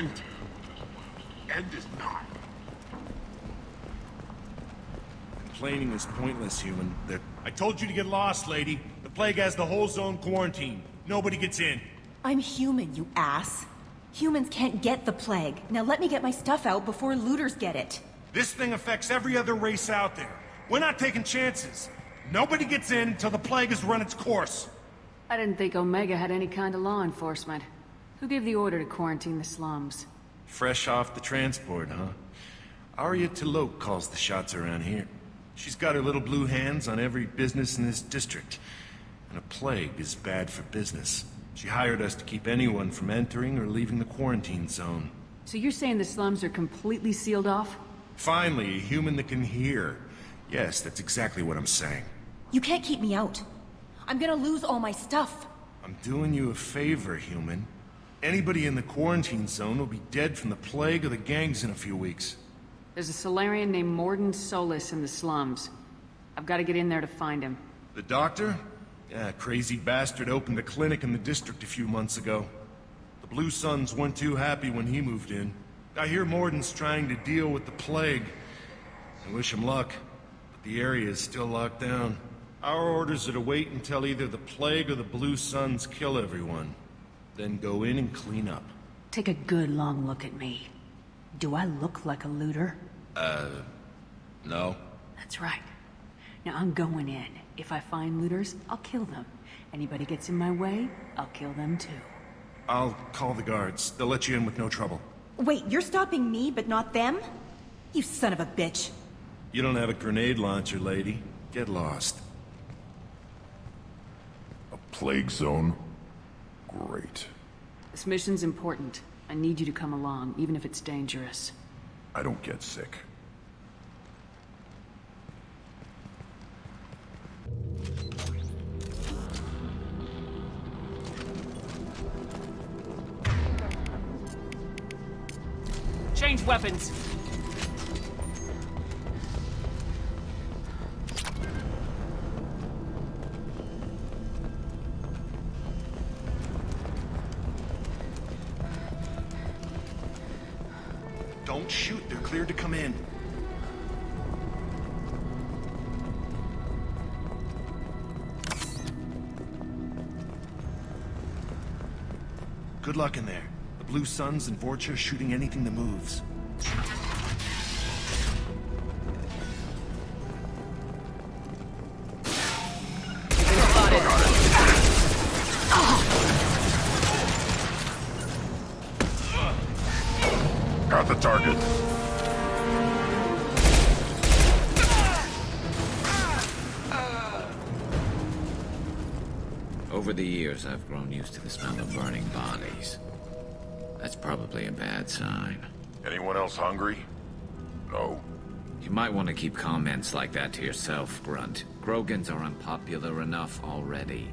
end. End is not. Complaining is pointless, human. I told you to get lost, lady. The plague has the whole zone quarantined. Nobody gets in. I'm human, you ass. Humans can't get the plague. Now let me get my stuff out before looters get it. This thing affects every other race out there. We're not taking chances. Nobody gets in until the plague has run its course. I didn't think Omega had any kind of law enforcement. Who gave the order to quarantine the slums? Fresh off the transport, huh? Arya Tilok calls the shots around here. She's got her little blue hands on every business in this district. And a plague is bad for business. She hired us to keep anyone from entering or leaving the quarantine zone. So you're saying the slums are completely sealed off? Finally, a human that can hear. Yes, that's exactly what I'm saying. You can't keep me out. I'm gonna lose all my stuff. I'm doing you a favor, human. Anybody in the quarantine zone will be dead from the plague or the gangs in a few weeks. There's a Solarian named Morden Solis in the slums. I've got to get in there to find him. The doctor? Yeah, crazy bastard opened a clinic in the district a few months ago. The Blue Suns weren't too happy when he moved in. I hear Morden's trying to deal with the plague. I wish him luck, but the area is still locked down. Our orders are to wait until either the plague or the Blue Suns kill everyone. Then go in and clean up. Take a good long look at me. Do I look like a looter? No. That's right. Now I'm going in. If I find looters, I'll kill them. Anybody gets in my way, I'll kill them too. I'll call the guards. They'll let you in with no trouble. Wait, you're stopping me, but not them? You son of a bitch. You don't have a grenade launcher, lady. Get lost. A plague zone? Great. This mission's important. I need you to come along, even if it's dangerous. I don't get sick. Change weapons! Don't shoot. They're cleared to come in. Good luck in there. The Blue Suns and Vorcha shooting anything that moves. Got the target. Over the years, I've grown used to the smell of burning bodies. That's probably a bad sign. Anyone else hungry? No. You might want to keep comments like that to yourself, Grunt. Grogans are unpopular enough already.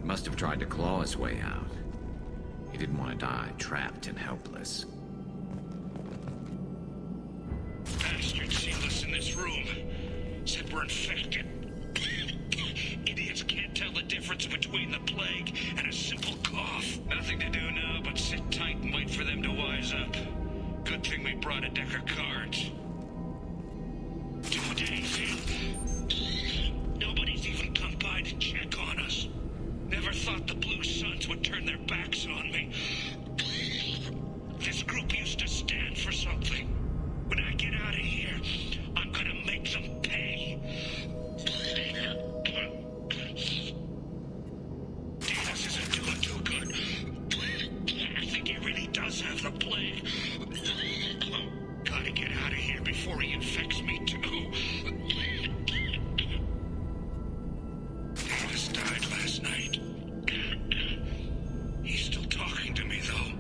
Must have tried to claw his way out. He didn't want to die trapped and helpless. Bastards sealed us in this room. Said we're infected. Idiots can't tell the difference between the plague and a simple cough. Nothing to do now but sit tight and wait for them to wise up. Good thing we brought a deck of cards. 2 days in. Nobody's even come by to check on us. Never thought the Blue Suns would turn their backs on me. This group used to stand for something. When I get out of here, I'm gonna make them pay. Davis isn't doing too good. I think he really does have the plague. Gotta get out of here before he infects me too. Davis died last night. He's still talking to me, though.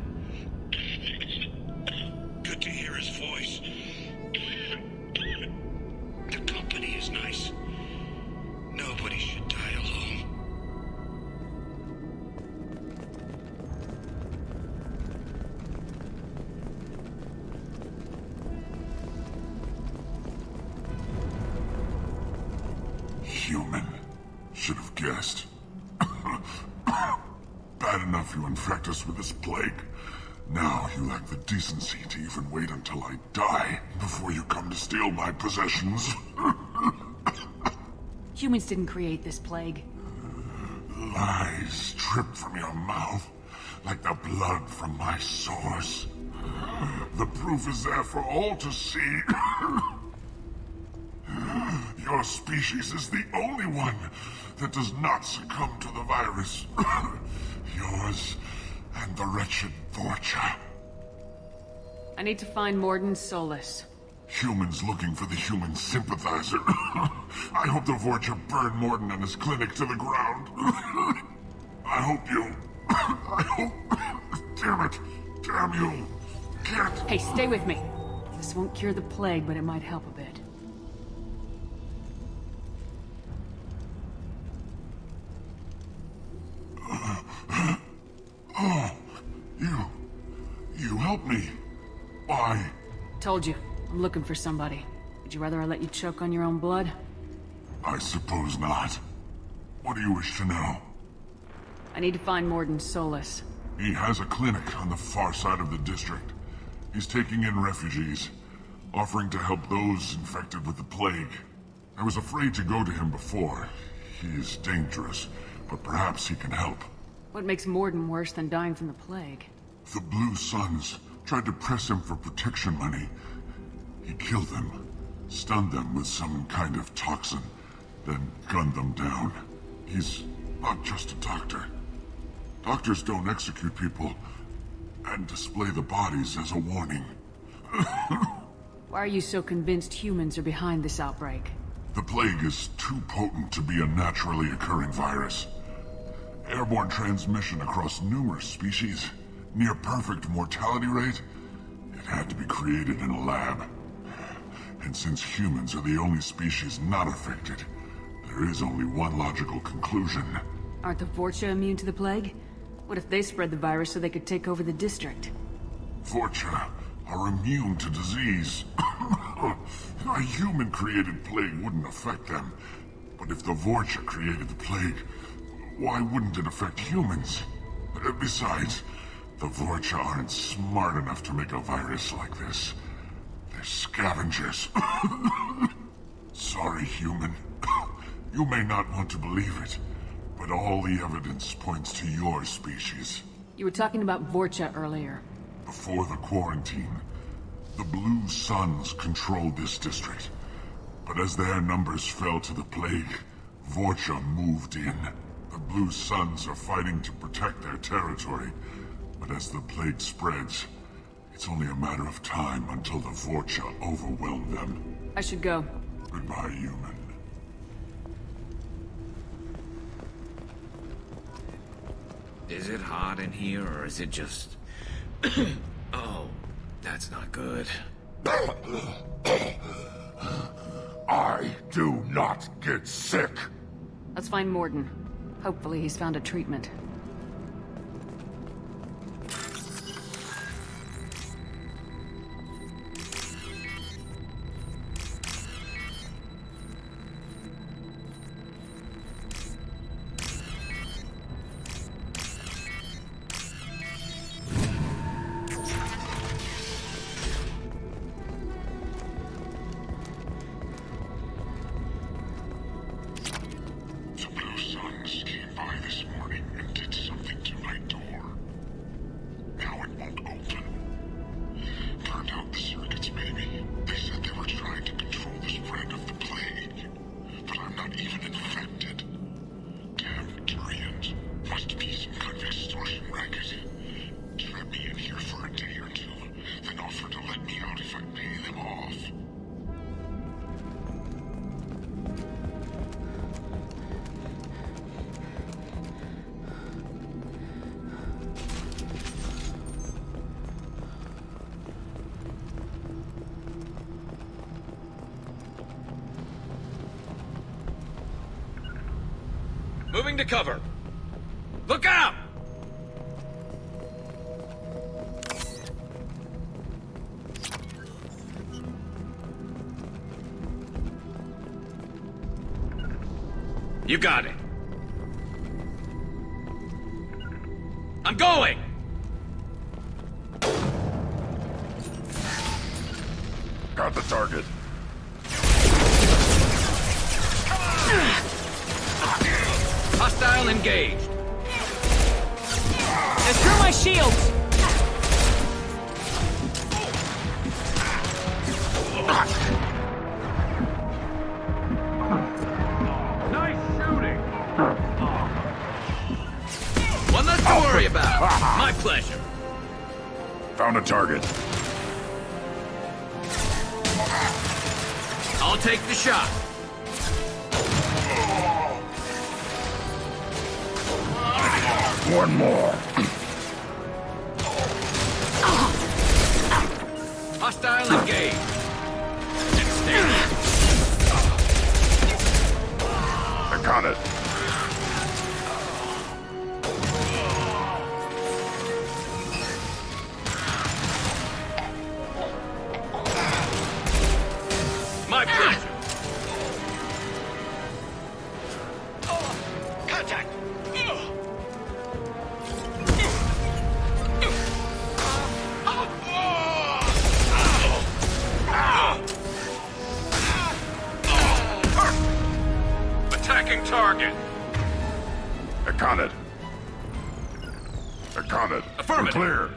human. Should have guessed. Bad enough you infect us with this plague. Now you lack the decency to even wait until I die before you come to steal my possessions. Humans didn't create this plague. Lies drip from your mouth like the blood from my sores. The proof is there for all to see. Your species is the only one that does not succumb to the virus. Yours and the wretched Vorcha. I need to find Morden Solus. Humans looking for the human sympathizer. I hope the Vorcha burn Morden and his clinic to the ground. I hope you... I hope... Damn it. Damn you. Can't... Hey, stay with me. This won't cure the plague, but it might help a bit. You helped me. Why? Told you. I'm looking for somebody. Would you rather I let you choke on your own blood? I suppose not. What do you wish to know? I need to find Morden Solus. He has a clinic on the far side of the district. He's taking in refugees, offering to help those infected with the plague. I was afraid to go to him before. He is dangerous, but perhaps he can help. What makes Morden worse than dying from the plague? The Blue Suns tried to press him for protection money. He killed them, stunned them with some kind of toxin, then gunned them down. He's not just a doctor. Doctors don't execute people and display the bodies as a warning. Why are you so convinced humans are behind this outbreak? The plague is too potent to be a naturally occurring virus. Airborne transmission across numerous species, near perfect mortality rate. It had to be created in a lab. And since humans are the only species not affected, there is only one logical conclusion. Aren't the Vorcha immune to the plague? What if they spread the virus so they could take over the district? Vorcha are immune to disease. A human-created plague wouldn't affect them. But if the Vorcha created the plague, why wouldn't it affect humans? Besides, the Vorcha aren't smart enough to make a virus like this. They're scavengers. Sorry, human. You may not want to believe it, but all the evidence points to your species. You were talking about Vorcha earlier. Before the quarantine, the Blue Suns controlled this district. But as their numbers fell to the plague, Vorcha moved in. The Blue Suns are fighting to protect their territory, but as the plague spreads, it's only a matter of time until the Vorcha overwhelm them. I should go. Goodbye, human. Is it hot in here, or is it just... Oh, that's not good. I do not get sick. Let's find Morden. Hopefully he's found a treatment. The Blue Suns came by this morning and did something to my door. Now it won't open. Turned out the circuits, maybe. They said they were trying to control the spread of the plague. But I'm not even infected. Damn Turians. Must be some kind of extortion racket. Trap me in here for a day or two, then offer to let me out if I pay them off. Moving to cover. Look out! You got it. I'm going! Got the target. Hostile engaged. They're through my shields! One less to worry about. My pleasure. Found a target. I'll take the shot. One more. Hostile engaged. Extend. I got it. My pleasure. Contact! Attacking target. I got it. I got it. Affirmative. We're clear.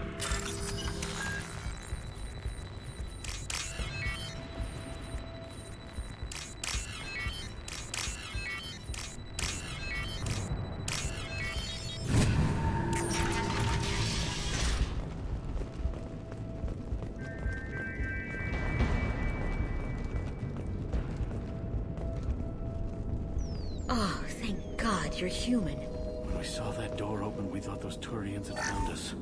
Oh, thank God you're human. When we saw that door open, we thought those Turians had found us.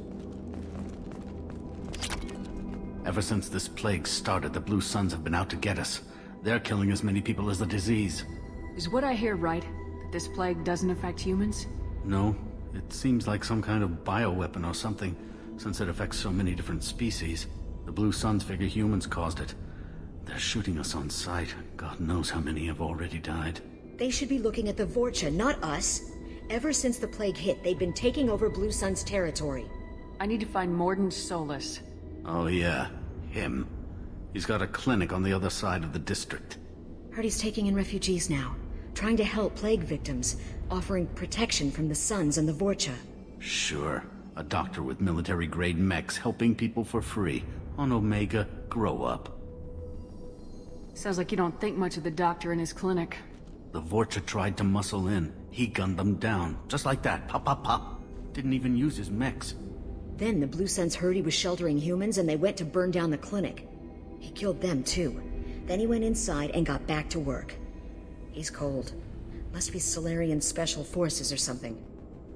Ever since this plague started, the Blue Suns have been out to get us. They're killing as many people as the disease. Is what I hear right? That this plague doesn't affect humans? No, it seems like some kind of bioweapon or something, since it affects so many different species. The Blue Suns figure humans caused it. They're shooting us on sight. God knows how many have already died. They should be looking at the Vorcha, not us. Ever since the plague hit, they've been taking over Blue Sun's territory. I need to find Morden Solus. Oh yeah, him. He's got a clinic on the other side of the district. Heard he's taking in refugees now, trying to help plague victims, offering protection from the Suns and the Vorcha. Sure. A doctor with military-grade mechs helping people for free. On Omega, grow up. Sounds like you don't think much of the doctor in his clinic. The Vorcha tried to muscle in. He gunned them down. Just like that. Pop, pop, pop. Didn't even use his mechs. Then the Blue Suns heard he was sheltering humans and they went to burn down the clinic. He killed them too. Then he went inside and got back to work. He's cold. Must be Solarian Special Forces or something.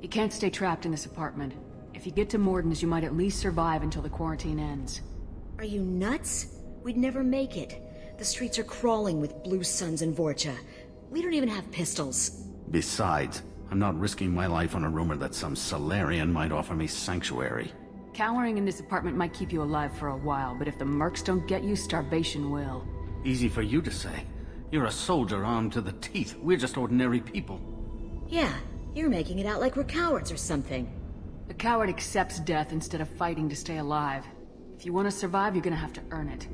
You can't stay trapped in this apartment. If you get to Morden's, you might at least survive until the quarantine ends. Are you nuts? We'd never make it. The streets are crawling with Blue Suns and Vorcha. We don't even have pistols. Besides, I'm not risking my life on a rumor that some Solarian might offer me sanctuary. Cowering in this apartment might keep you alive for a while, but if the mercs don't get you, starvation will. Easy for you to say. You're a soldier armed to the teeth. We're just ordinary people. Yeah, you're making it out like we're cowards or something. A coward accepts death instead of fighting to stay alive. If you want to survive, you're gonna have to earn it.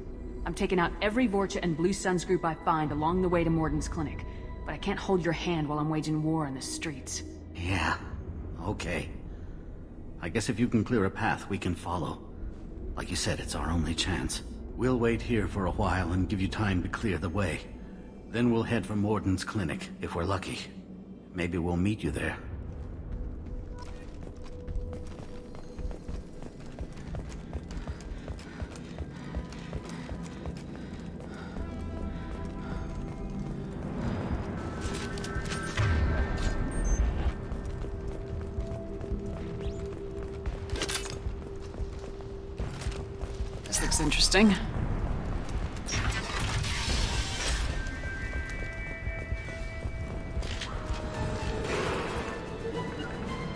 I'm taking out every Vorcha and Blue Suns group I find along the way to Morden's clinic. But I can't hold your hand while I'm waging war in the streets. Yeah, okay. I guess if you can clear a path, we can follow. Like you said, it's our only chance. We'll wait here for a while and give you time to clear the way. Then we'll head for Morden's clinic, if we're lucky. Maybe we'll meet you there. This looks interesting.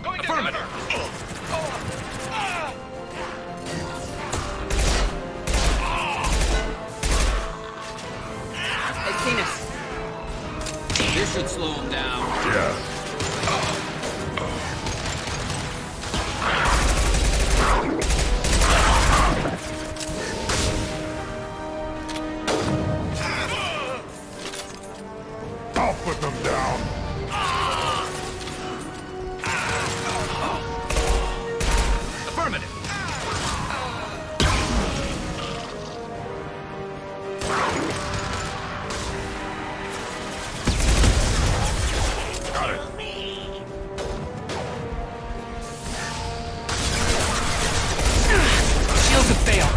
Affirmative. They've seen us. This should slow him down. Yeah. I'll put them down. Affirmative. Got it. Shields have failed.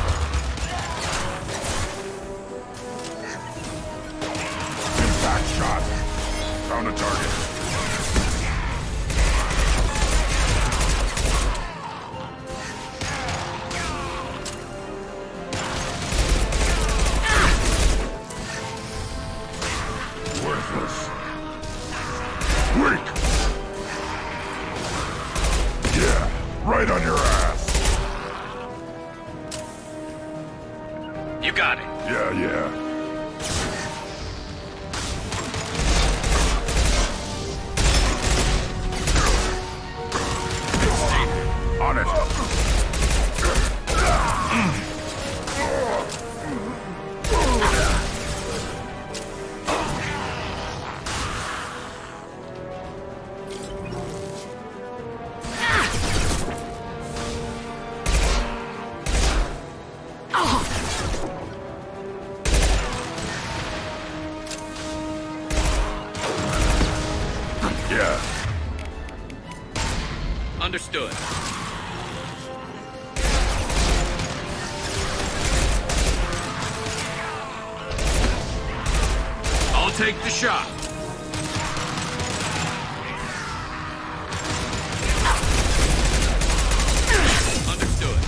Impact shot. Found a target. Worthless. Weak. Yeah, right on your ass. You got it. Yeah. On it. Yeah. Understood. I'll take the shot. Understood.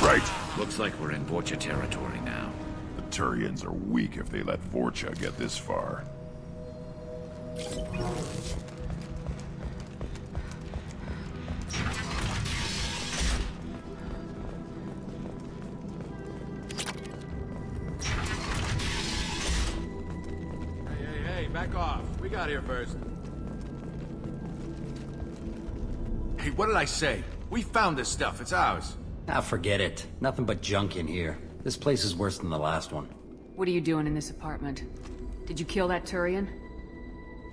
Right. Looks like we're in Vorcha territory now. The Turians are weak if they let Vorcha get this far. Hey, back off. We got here first. Hey, what did I say? We found this stuff. It's ours. Ah, forget it. Nothing but junk in here. This place is worse than the last one. What are you doing in this apartment? Did you kill that Turian?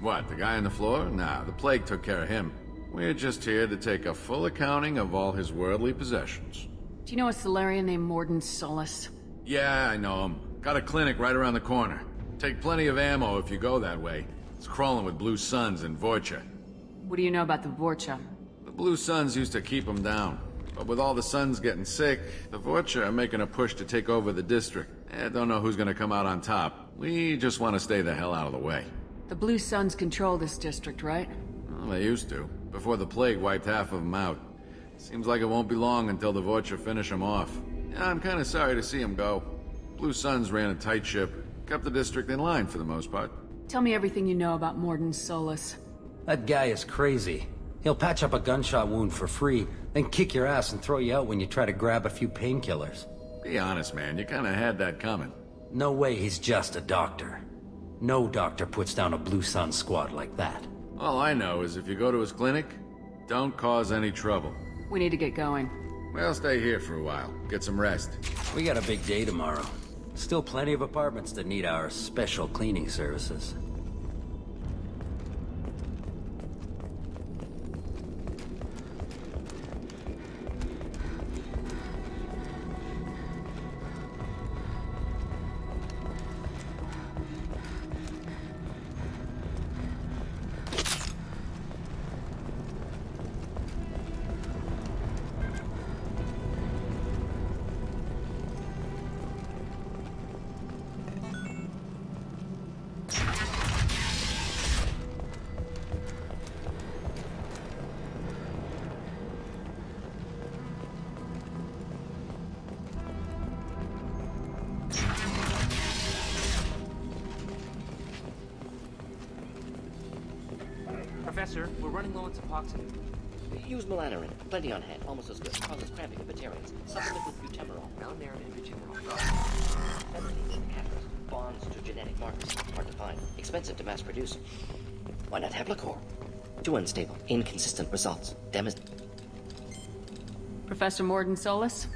What, the guy on the floor? Nah, the plague took care of him. We're just here to take a full accounting of all his worldly possessions. Do you know a Solarian named Morden Solus? Yeah, I know him. Got a clinic right around the corner. Take plenty of ammo if you go that way. It's crawling with Blue Suns and Vorcha. What do you know about the Vorcha? The Blue Suns used to keep them down. But with all the Suns getting sick, the Vorcha are making a push to take over the district. I don't know who's gonna come out on top. We just want to stay the hell out of the way. The Blue Suns control this district, right? Well, they used to, before the plague wiped half of them out. Seems like it won't be long until the Vorcha finish them off. Yeah, I'm kinda sorry to see them go. Blue Suns ran a tight ship, kept the district in line for the most part. Tell me everything you know about Morden Solus. That guy is crazy. He'll patch up a gunshot wound for free, then kick your ass and throw you out when you try to grab a few painkillers. Be honest, man, you kinda had that coming. No way he's just a doctor. No doctor puts down a Blue Sun squad like that. All I know is if you go to his clinic, don't cause any trouble. We need to get going. We'll stay here for a while, get some rest. We got a big day tomorrow. Still plenty of apartments that need our special cleaning services. Professor, we're running low on Suboxone. Use melanorin. Plenty on hand. Almost as good. Causes cramping in vegetarians. Supplement with butemerol. Malnorin and butemerol. Catalyst. Bonds to genetic markers. Hard to find. expensive to mass produce. Why not Heplicor? Too unstable, inconsistent results. Professor Morden Solus?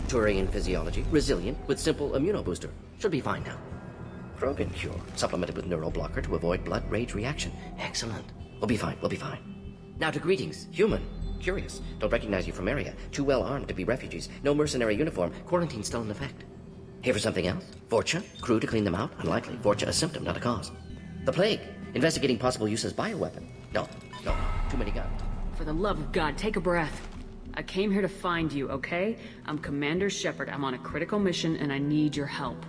Turian physiology, resilient, with simple immunobooster. Should be fine now. Krogan cure, supplemented with neuroblocker to avoid blood rage reaction. Excellent. We'll be fine, we'll be fine. Now to greetings. Human. Curious. Don't recognize you from area. Too well armed to be refugees. No mercenary uniform. Quarantine still in effect. Here for something else? Vorcha? Crew to clean them out? Unlikely. Vorcha a symptom, not a cause. The plague. Investigating possible use as bioweapon. No. Too many guns. For the love of God, take a breath. I came here to find you, okay? I'm Commander Shepard. I'm on a critical mission, and I need your help.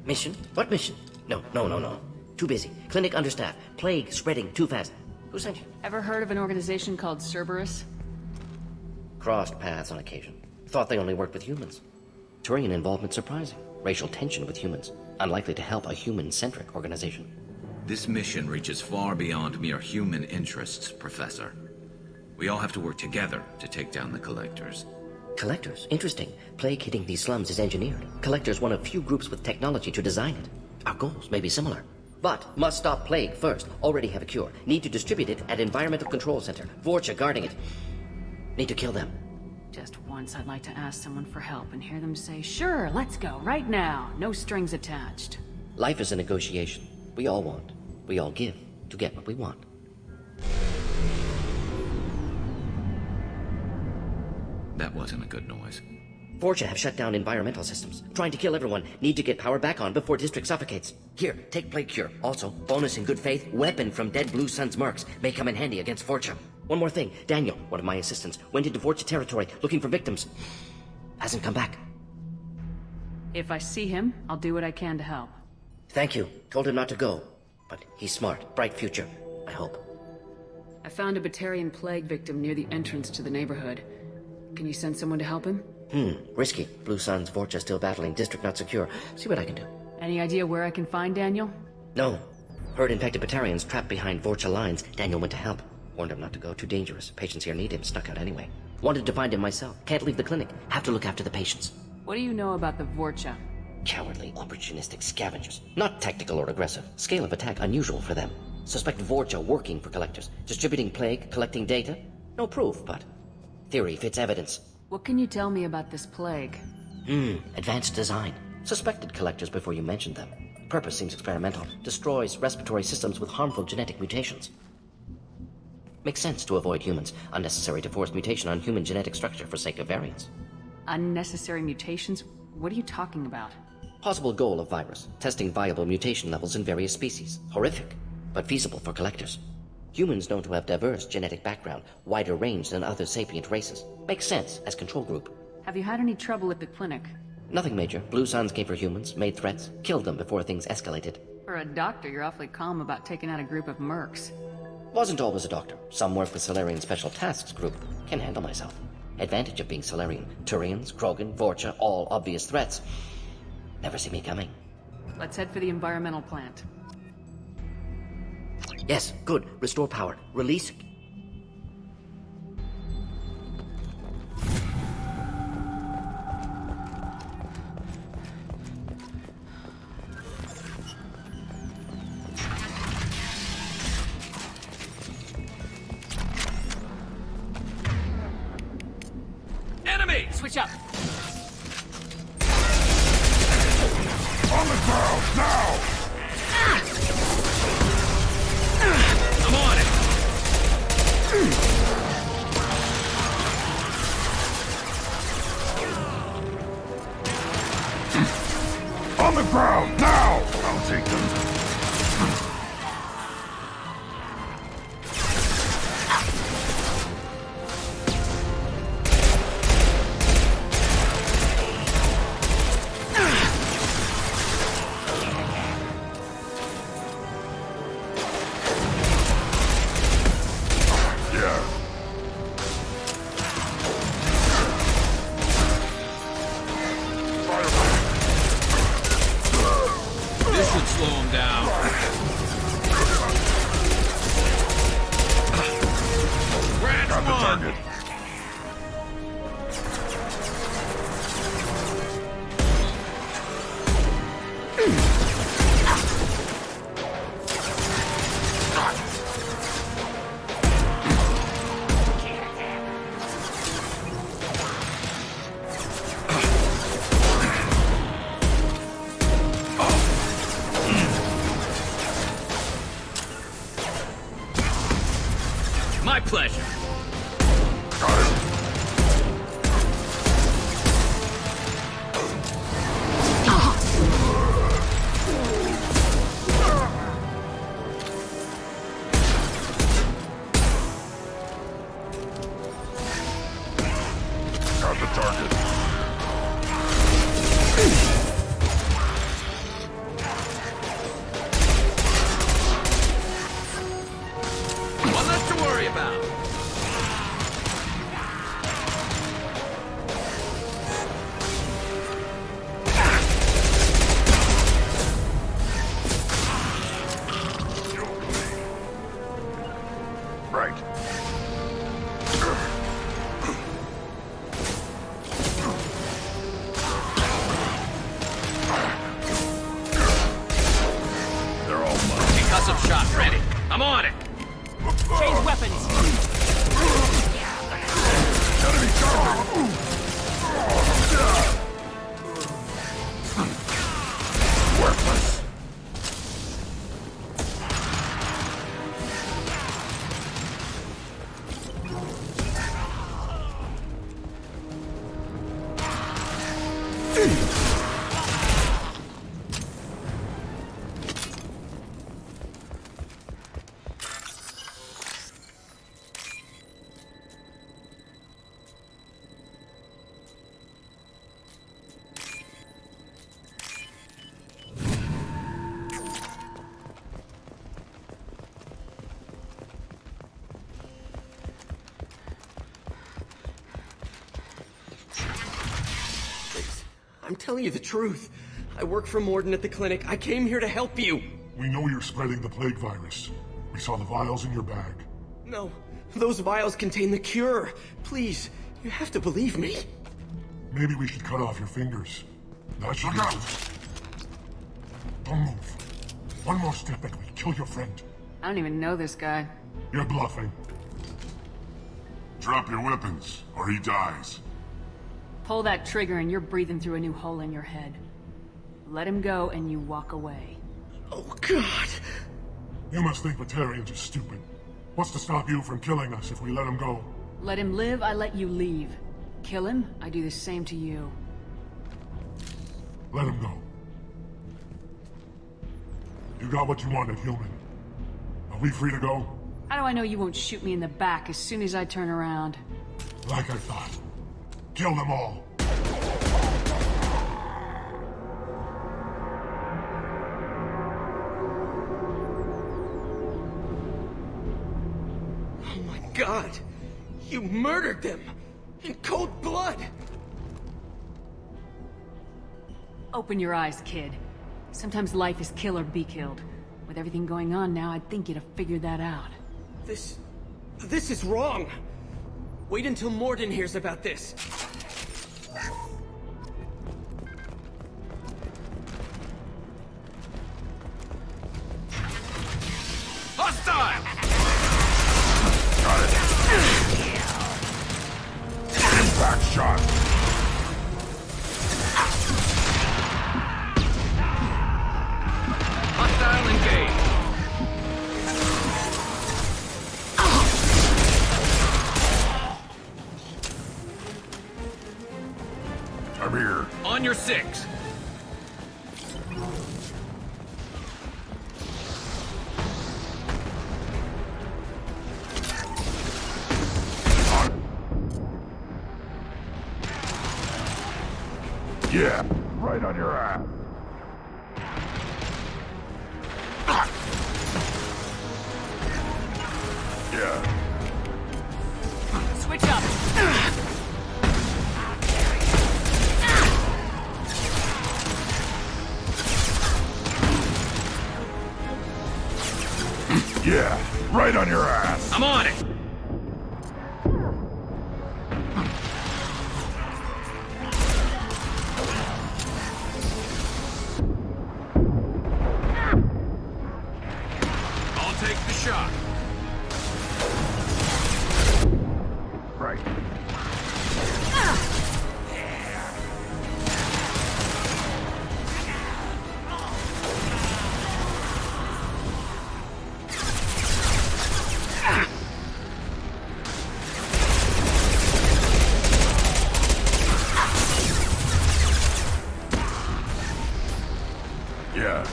Mission? What mission? No. Too busy. Clinic understaffed. Plague spreading too fast. Who sent you? Ever heard of an organization called Cerberus? Crossed paths on occasion. Thought they only worked with humans. Turian involvement surprising. Racial tension with humans. Unlikely to help a human-centric organization. This mission reaches far beyond mere human interests, Professor. We all have to work together to take down the Collectors. Collectors? Interesting. Plague hitting these slums is engineered. Collectors one of few groups with technology to design it. Our goals may be similar. But must stop Plague first. Already have a cure. Need to distribute it at Environmental Control Center. Vorcha guarding it. Need to kill them. Just once I'd like to ask someone for help and hear them say, sure, let's go, right now. No strings attached. Life is a negotiation. We all want. We all give to get what we want. That wasn't a good noise. Vorcha have shut down environmental systems. Trying to kill everyone. Need to get power back on before District suffocates. Here, take Plague Cure. Also, bonus in good faith, weapon from dead Blue Sun's mercs. May come in handy against Vorcha. One more thing. Daniel, one of my assistants, went into Vorcha territory looking for victims. Hasn't come back. If I see him, I'll do what I can to help. Thank you. Told him not to go. But he's smart. Bright future. I hope. I found a Batarian plague victim near the entrance to the neighborhood. Can you send someone to help him? Risky. Blue Sun's Vorcha still battling. District not secure. See what I can do. Any idea where I can find Daniel? No. Heard infected Batarians trapped behind Vorcha lines. Daniel went to help. Warned him not to go. Too dangerous. Patients here need him. Snuck out anyway. Wanted to find him myself. Can't leave the clinic. Have to look after the patients. What do you know about the Vorcha? Cowardly, opportunistic scavengers. Not tactical or aggressive. Scale of attack unusual for them. Suspect Vorcha working for Collectors. Distributing plague, collecting data. No proof, but theory fits evidence. What can you tell me about this plague? Advanced design. Suspected Collectors before you mentioned them. Purpose seems experimental. Destroys respiratory systems with harmful genetic mutations. Makes sense to avoid humans. Unnecessary to force mutation on human genetic structure for sake of variance. Unnecessary mutations? What are you talking about? Possible goal of virus. Testing viable mutation levels in various species. Horrific, but feasible for Collectors. Humans known to have diverse genetic background, wider range than other sapient races. Makes sense as control group. Have you had any trouble at the clinic? Nothing major. Blue Suns came for humans, made threats, killed them before things escalated. For a doctor, you're awfully calm about taking out a group of mercs. Wasn't always a doctor. Some work with Solarian Special Tasks Group. Can handle myself. Advantage of being Solarian. Turians, Krogan, Vorcha, all obvious threats. Never see me coming. Let's head for the environmental plant. Yes, good. Restore power. Release... Enemy! Switch up! On the ground, now! I'm on it! On the ground, now! I'll take them. This should slow him down. Got the target. shot ready. I'm on it. Change weapons. Enemy target! Worthless! I'm telling you the truth. I work for Morden at the clinic. I came here to help you. We know you're spreading the plague virus. We saw the vials in your bag. No, those vials contain the cure. Please, you have to believe me. Maybe we should cut off your fingers. That should Look out! Don't move. One more step and we kill your friend. I don't even know this guy. You're bluffing. Drop your weapons, or he dies. Pull that trigger and you're breathing through a new hole in your head. Let him go and you walk away. Oh, God. You must think Batarians are stupid. What's to stop you from killing us if we let him go? Let him live, I let you leave. Kill him, I do the same to you. Let him go. You got what you wanted, human. Are we free to go? How do I know you won't shoot me in the back as soon as I turn around? Like I thought. Kill them all. Oh my God. You murdered them. In cold blood. Open your eyes, kid. Sometimes life is kill or be killed. With everything going on now, I'd think you'd have figured that out. This is wrong. Wait until Morden hears about this. Hostile! Got it. Impact shot. Hostile engaged. I'm here. On your 6. Yeah, right on your ass. Yeah. Switch up! Yeah, right on your ass. I'm on it. I'll take the shot. Right. Yeah.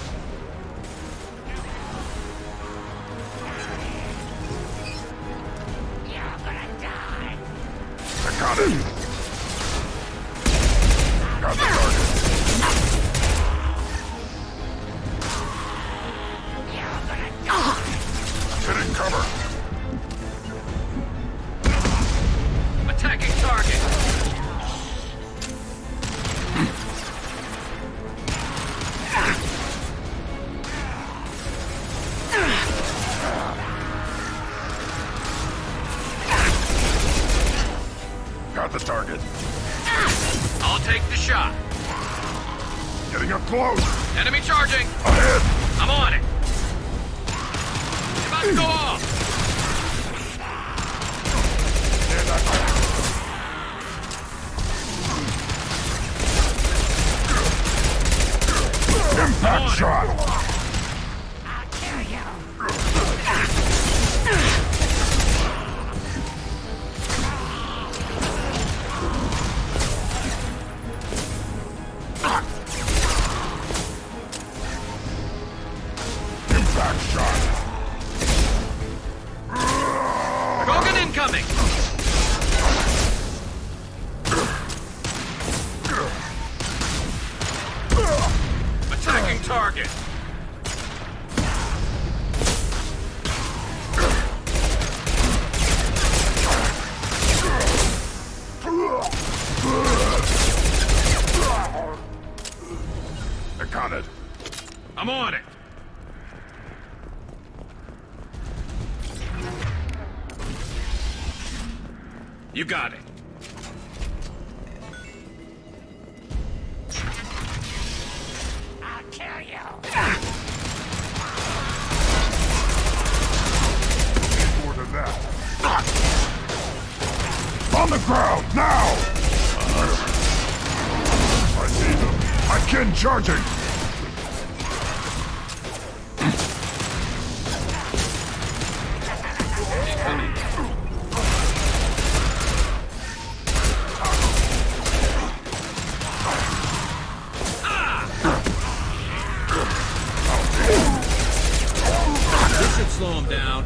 I got it. Got the target. Get in cover. Attacking target. Got the target. I'll take the shot. Getting up close. Enemy charging. Ahead. I'm on it. about to go off! Impact shot! I'll kill you. Impact shot! Krogan incoming! Attacking target! I got it. I'm on it! You got it. I'll kill you. More than that. On the ground, now! I see them. I can charging! This should slow him down.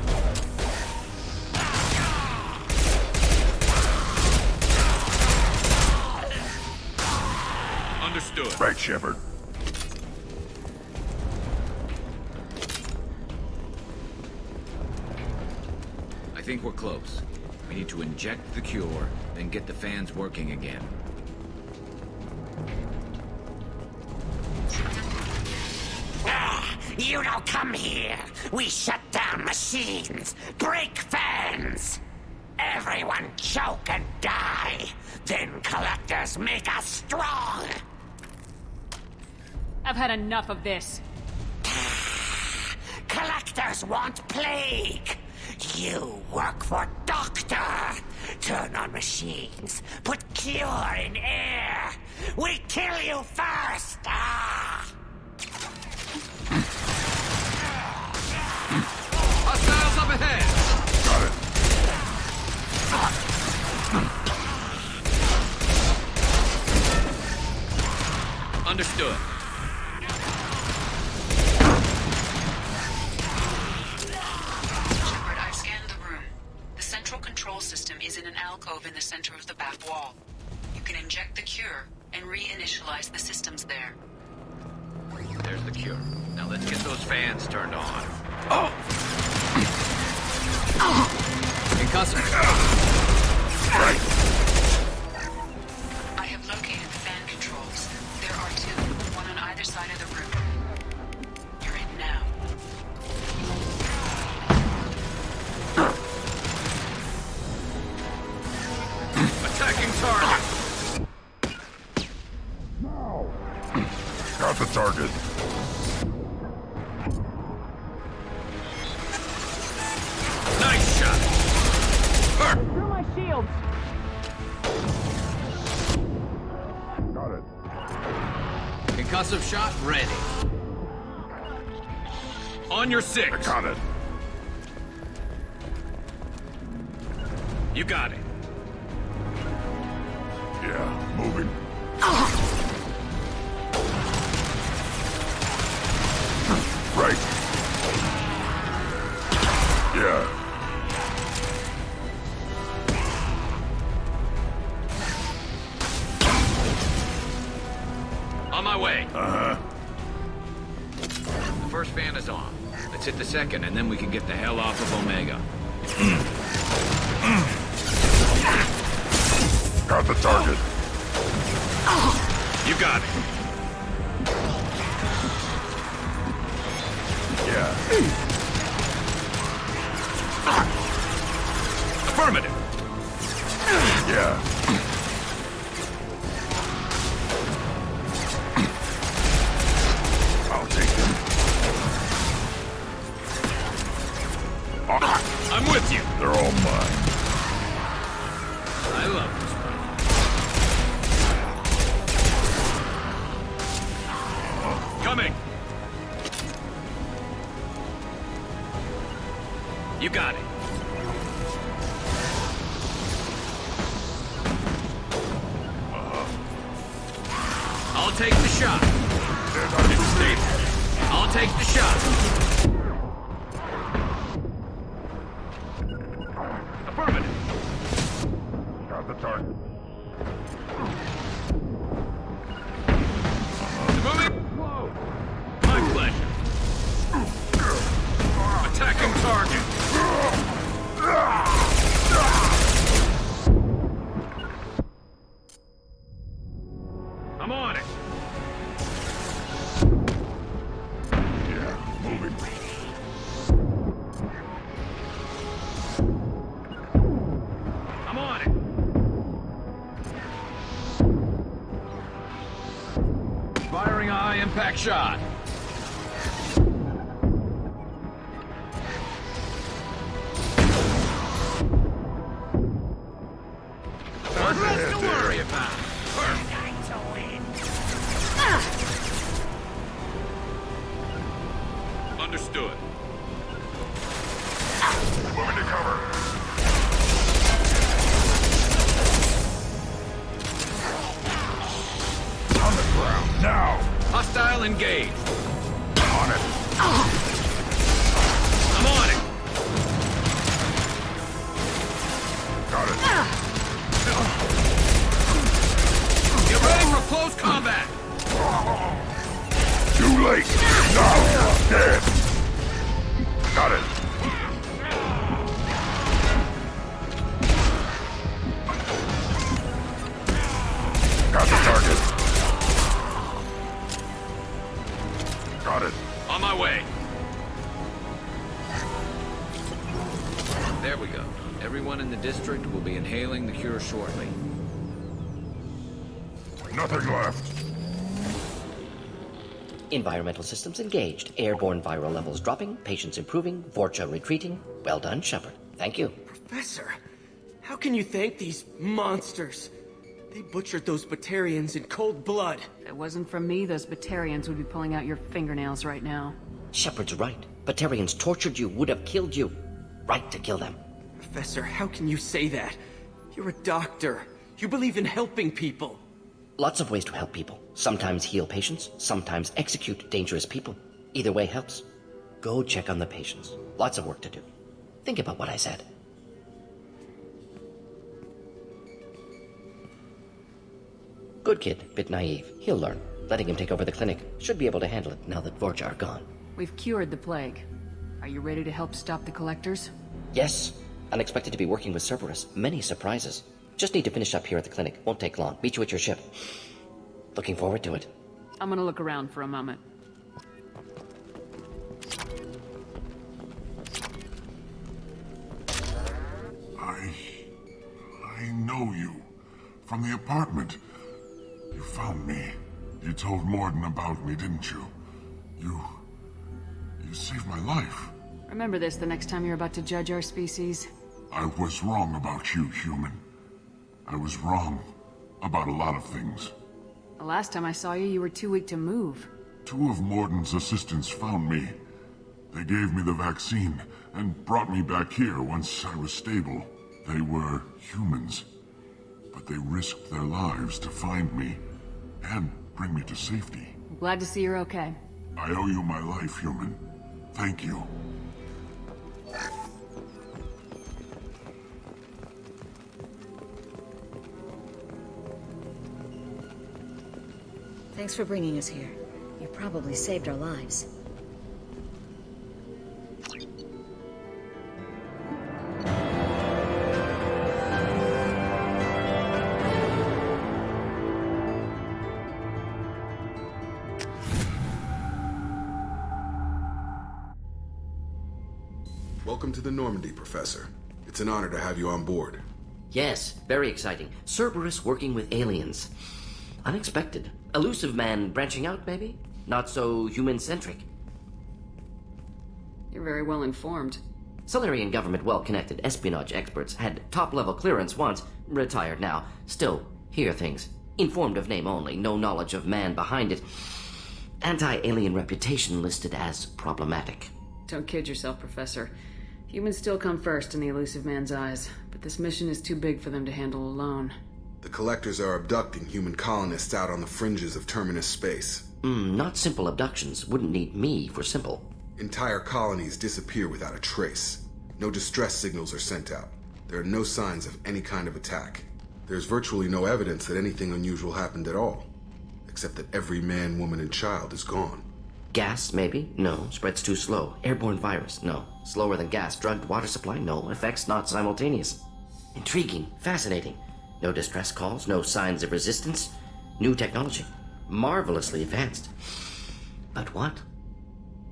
Understood. Right, Shepard. I think we're close. We need to inject the cure, then get the fans working again. You don't come here. We shut down machines, break fans. Everyone choke and die. Then collectors make us strong. I've had enough of this. Collectors want plague. You work for Doctor. Turn on machines. Put cure in air. We kill you first. Hostiles up ahead! Got it. Understood. Shepard, I've scanned the room. The central control system is in an alcove in the center of the back wall. You can inject the cure and reinitialize the systems there. There's the cure. Now let's get those fans turned on. Concussive. Right. I have located the fan controls. There are two, one on either side of the room. You're in now. Attacking target. Got the target. Nice shot. Through my shields. Got it. Concussive shot ready. On your six. I got it. You got it. Yeah, moving. Right. Yeah. On my way. Uh-huh. The first fan is on. Let's hit the second, and then we can get the hell off of Omega. Got the target. You got it. Yeah. Affirmative. Yeah. I'll take them. Coming! You got it. I'll take the shot. It's stable. I'll take the shot. Affirmative. Got the target. Moving. My pleasure. Attacking target. I'm on it. Yeah, moving. I'm on it. Firing a high-impact shot. What's less to worry about? Understood. Moving to cover. On the ground, now! Hostile engaged. On it! I'm on it. Got it. Get ready for close combat. Too late! Now! Dead! Got it! Got the target. Got it. On my way. There we go. Everyone in the district will be inhaling the cure shortly. Nothing left. Environmental systems engaged. Airborne viral levels dropping. Patients improving. Vorcha retreating. Well done, Shepard. Thank you. Professor, how can you thank these monsters? They butchered those Batarians in cold blood. If it wasn't for me, those Batarians would be pulling out your fingernails right now. Shepard's right. Batarians tortured you, would have killed you. Right to kill them. Professor, how can you say that? You're a doctor. You believe in helping people. Lots of ways to help people. Sometimes heal patients, sometimes execute dangerous people. Either way helps. Go check on the patients. Lots of work to do. Think about what I said. Good kid, bit naive. He'll learn. Letting him take over the clinic. Should be able to handle it now that Vorcha are gone. We've cured the plague. Are you ready to help stop the collectors? Yes. Unexpected to be working with Cerberus. Many surprises. Just need to finish up here at the clinic. Won't take long. Meet you at your ship. Looking forward to it. I'm gonna look around for a moment. I know you. From the apartment. You found me. You told Morden about me, didn't you? You saved my life. Remember this the next time you're about to judge our species. I was wrong about you, human. I was wrong about a lot of things. The last time I saw you, you were too weak to move. 2 of Morden's assistants found me. They gave me the vaccine and brought me back here once I was stable. They were humans, but they risked their lives to find me and bring me to safety. I'm glad to see you're okay. I owe you my life, human. Thank you. Thanks for bringing us here. You probably saved our lives. Welcome to the Normandy, Professor. It's an honor to have you on board. Yes, very exciting. Cerberus working with aliens. Unexpected. Elusive man branching out, maybe? Not so human-centric. You're very well informed. Solarian government well-connected espionage experts had top-level clearance once, retired now. Still, hear things. Informed of name only, no knowledge of man behind it. Anti-alien reputation listed as problematic. Don't kid yourself, Professor. Humans still come first in the elusive man's eyes, but this mission is too big for them to handle alone. The Collectors are abducting human colonists out on the fringes of Terminus space. Not simple abductions. Wouldn't need me for simple. Entire colonies disappear without a trace. No distress signals are sent out. There are no signs of any kind of attack. There's virtually no evidence that anything unusual happened at all. Except that every man, woman, and child is gone. Gas, maybe? No. Spreads too slow. Airborne virus? No. Slower than gas. Drugged water supply? No. Effects not simultaneous. Intriguing. Fascinating. No distress calls. No signs of resistance. New technology. Marvelously advanced. But what?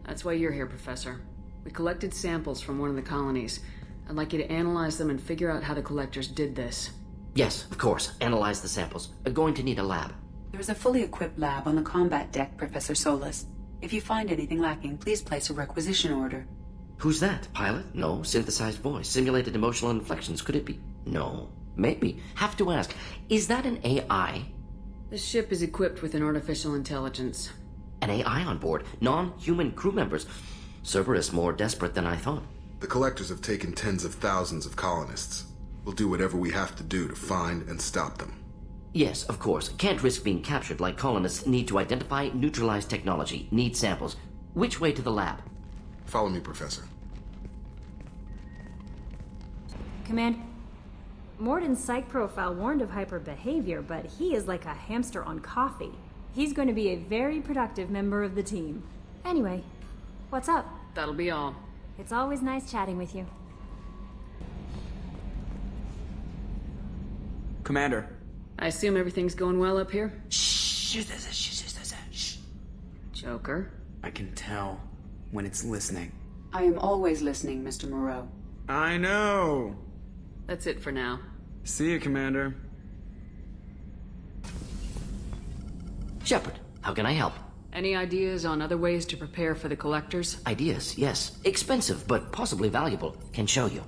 That's why you're here, Professor. We collected samples from one of the colonies. I'd like you to analyze them and figure out how the Collectors did this. Yes, of course. Analyze the samples. Going to need a lab. There's a fully equipped lab on the combat deck, Professor Solis. If you find anything lacking, please place a requisition order. Who's that? Pilot? No. Synthesized voice. Simulated emotional inflections. Could it be? No. Maybe. Have to ask. Is that an AI? This ship is equipped with an artificial intelligence. An AI on board. Non-human crew members. Cerberus more desperate than I thought. The Collectors have taken tens of thousands of colonists. We'll do whatever we have to do to find and stop them. Yes, of course. Can't risk being captured like colonists. Need to identify, neutralize technology. Need samples. Which way to the lab? Follow me, Professor. Command, Morden's psych profile warned of hyper behavior, but he is like a hamster on coffee. He's going to be a very productive member of the team. Anyway, what's up? That'll be all. It's always nice chatting with you. Commander. I assume everything's going well up here? Shh. Joker? I can tell when it's listening. I am always listening, Mr. Moreau. I know. That's it for now. See you, Commander. Shepard, how can I help? Any ideas on other ways to prepare for the Collectors? Ideas, yes. Expensive, but possibly valuable. Can show you.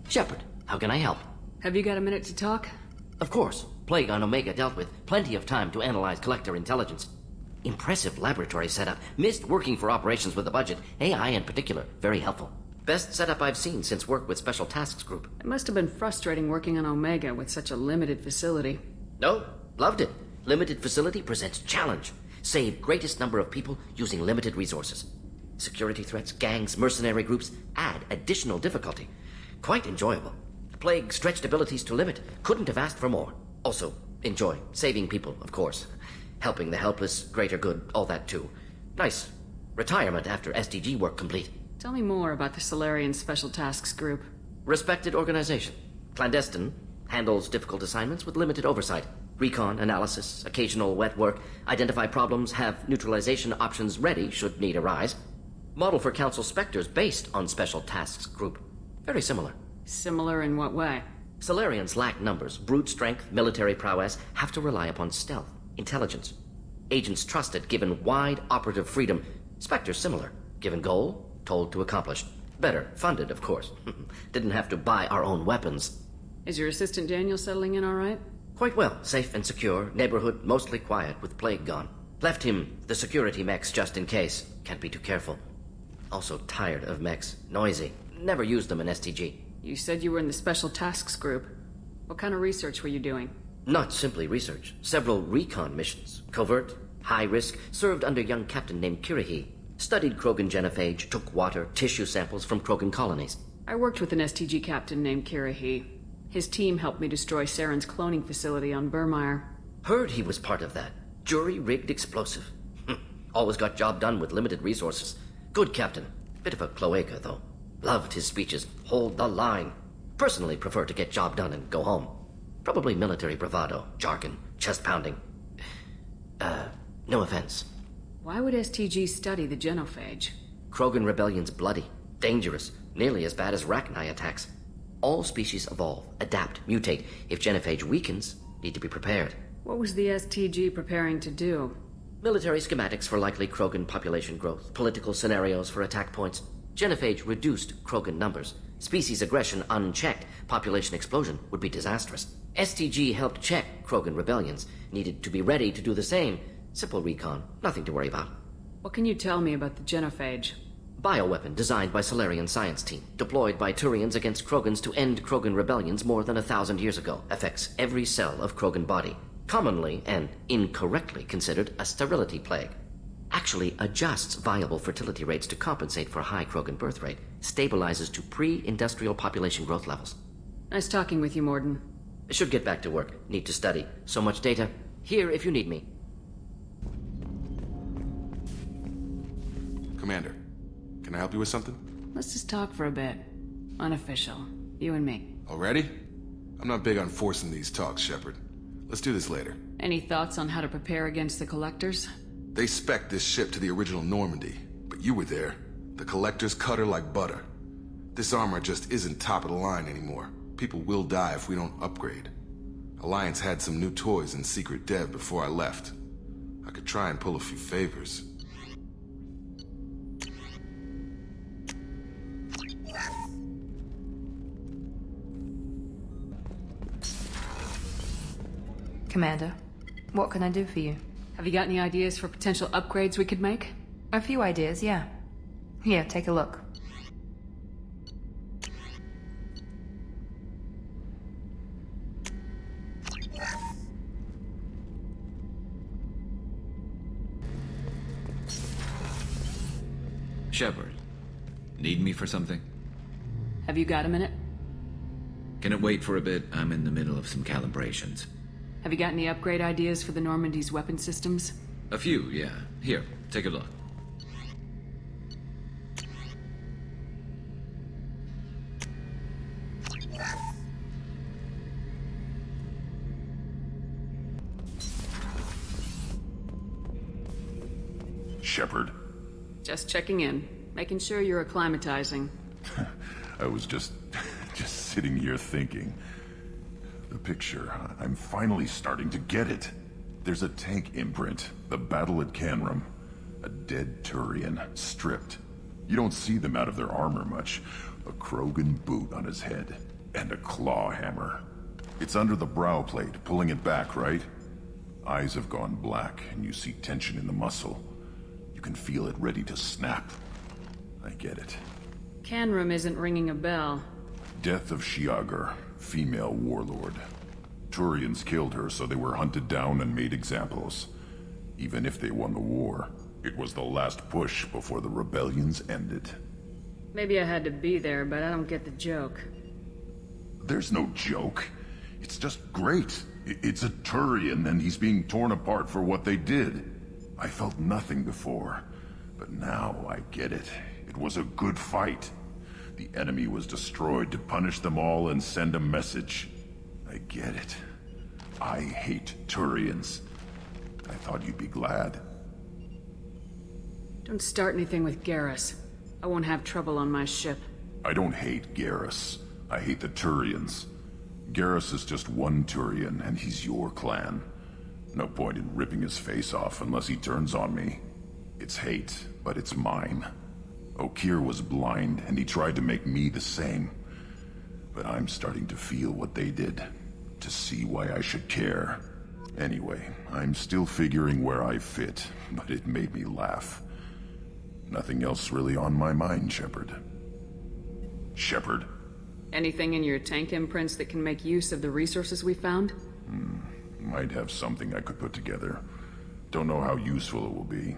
Shepard, how can I help? Have you got a minute to talk? Of course. Plague on Omega dealt with. Plenty of time to analyze Collector intelligence. Impressive laboratory setup. Missed working for operations with a budget. AI in particular. Very helpful. Best setup I've seen since work with Special Tasks Group. It must have been frustrating working on Omega with such a limited facility. No, loved it. Limited facility presents challenge. Save greatest number of people using limited resources. Security threats, gangs, mercenary groups add additional difficulty. Quite enjoyable. Plague stretched abilities to limit. Couldn't have asked for more. Also, enjoy. Saving people, of course. Helping the helpless, greater good, all that too. Nice. Retirement after SDG work complete. Tell me more about the Solarian Special Tasks Group. Respected organization. Clandestine. Handles difficult assignments with limited oversight. Recon, analysis, occasional wet work. Identify problems, have neutralization options ready should need arise. Model for Council Spectres based on Special Tasks Group. Very similar. Similar in what way? Solarians lack numbers, brute strength, military prowess, have to rely upon stealth, intelligence. Agents trusted, given wide operative freedom. Spectres similar, given goal, told to accomplish. Better, funded, of course. Didn't have to buy our own weapons. Is your assistant Daniel settling in all right? Quite well, safe and secure, neighborhood mostly quiet with plague gone. Left him the security mechs just in case. Can't be too careful. Also tired of mechs, noisy. Never used them in STG. You said you were in the Special Tasks Group. What kind of research were you doing? Not simply research. Several recon missions. Covert, high risk, served under a young captain named Kirihi. Studied Krogan genophage, took water, tissue samples from Krogan colonies. I worked with an STG captain named Kirihi. His team helped me destroy Saren's cloning facility on Burmire. Heard he was part of that. Jury-rigged explosive. Always got job done with limited resources. Good captain. Bit of a cloaca, though. Loved his speeches. Hold the line. Personally prefer to get job done and go home. Probably military bravado, jargon, chest pounding. No offense. Why would STG study the genophage? Krogan rebellion's bloody, dangerous, nearly as bad as Rachni attacks. All species evolve, adapt, mutate. If genophage weakens, need to be prepared. What was the STG preparing to do? Military schematics for likely Krogan population growth, political scenarios for attack points. Genophage reduced Krogan numbers. Species aggression unchecked, population explosion would be disastrous. STG helped check Krogan rebellions. Needed to be ready to do the same. Simple recon, nothing to worry about. What can you tell me about the genophage? Bioweapon designed by Solarian science team. Deployed by Turians against Krogans to end Krogan rebellions more than 1,000 years ago. Affects every cell of Krogan body. Commonly and incorrectly considered a sterility plague. Actually adjusts viable fertility rates to compensate for a high Krogan birth rate. Stabilizes to pre-industrial population growth levels. Nice talking with you, Morden. Should get back to work. Need to study. So much data. Here if you need me. Commander, can I help you with something? Let's just talk for a bit. Unofficial. You and me. Already? I'm not big on forcing these talks, Shepard. Let's do this later. Any thoughts on how to prepare against the Collectors? They spec'd this ship to the original Normandy, but you were there. The Collectors cut her like butter. This armor just isn't top of the line anymore. People will die if we don't upgrade. Alliance had some new toys in secret dev before I left. I could try and pull a few favors. Commander, what can I do for you? Have you got any ideas for potential upgrades we could make? A few ideas, yeah. Here, take a look. Shepard, need me for something? Have you got a minute? Can it wait for a bit? I'm in the middle of some calibrations. Have you got any upgrade ideas for the Normandy's weapon systems? A few, yeah. Here, take a look. Shepard. Just checking in. Making sure you're acclimatizing. I was just sitting here thinking. The picture, I'm finally starting to get it. There's a tank imprint, the battle at Canrum. A dead Turian, stripped. You don't see them out of their armor much. A Krogan boot on his head, and a claw hammer. It's under the brow plate, pulling it back, right? Eyes have gone black, and you see tension in the muscle. You can feel it ready to snap. I get it. Canrum isn't ringing a bell. Death of Shiagar, female warlord. Turians killed her, so they were hunted down and made examples. Even if they won the war, it was the last push before the rebellions ended. Maybe I had to be there, but I don't get the joke. There's no joke. It's just great. It's a Turian, and he's being torn apart for what they did. I felt nothing before, but now I get it. It was a good fight. The enemy was destroyed to punish them all and send a message. I get it. I hate Turians. I thought you'd be glad. Don't start anything with Garrus. I won't have trouble on my ship. I don't hate Garrus. I hate the Turians. Garrus is just one Turian, and he's your clan. No point in ripping his face off unless he turns on me. It's hate, but it's mine. Okir was blind, and he tried to make me the same. But I'm starting to feel what they did, to see why I should care. Anyway, I'm still figuring where I fit, but it made me laugh. Nothing else really on my mind, Shepard. Shepard? Anything in your tank imprints that can make use of the resources we found? Might have something I could put together. Don't know how useful it will be.